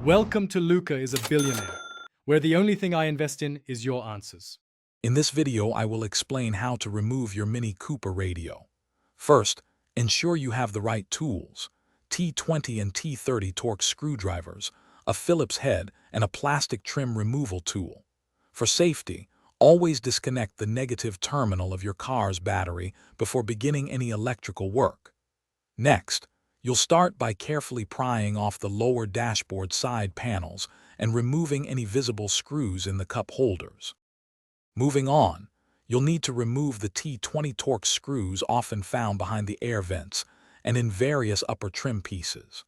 Welcome to Luca is a Billionaire, where the only thing I invest in is your answers. In this video, I will explain how to remove your Mini Cooper radio. First, ensure you have the right tools: T20 and T30 Torx screwdrivers, a Phillips head, and a plastic trim removal tool. For safety, always disconnect the negative terminal of your car's battery before beginning any electrical work. Next, you'll start by carefully prying off the lower dashboard side panels and removing any visible screws in the cup holders. Moving on, you'll need to remove the T20 Torx screws often found behind the air vents and in various upper trim pieces.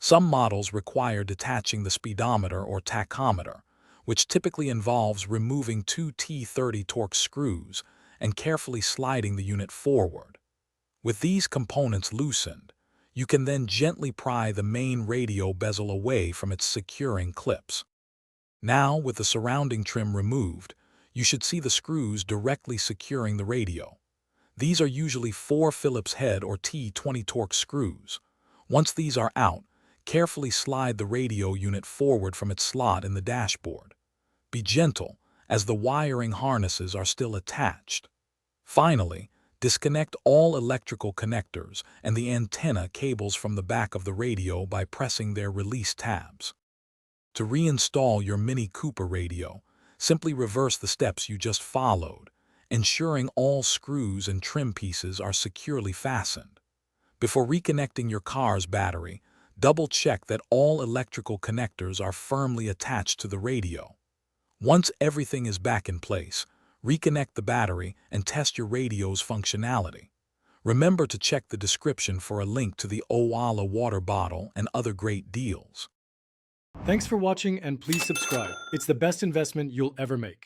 Some models require detaching the speedometer or tachometer, which typically involves removing two T30 Torx screws and carefully sliding the unit forward. With these components loosened, you can then gently pry the main radio bezel away from its securing clips. Now, with the surrounding trim removed, you should see the screws directly securing the radio. These are usually 4 Phillips head or T20 Torx screws. Once these are out, carefully slide the radio unit forward from its slot in the dashboard. Be gentle, as the wiring harnesses are still attached. Finally, disconnect all electrical connectors and the antenna cables from the back of the radio by pressing their release tabs. To reinstall your Mini Cooper radio, simply reverse the steps you just followed, ensuring all screws and trim pieces are securely fastened. Before reconnecting your car's battery, double-check that all electrical connectors are firmly attached to the radio. Once everything is back in place, reconnect the battery and test your radio's functionality. Remember to check the description for a link to the Owala water bottle and other great deals. Thanks for watching and please subscribe. It's the best investment you'll ever make.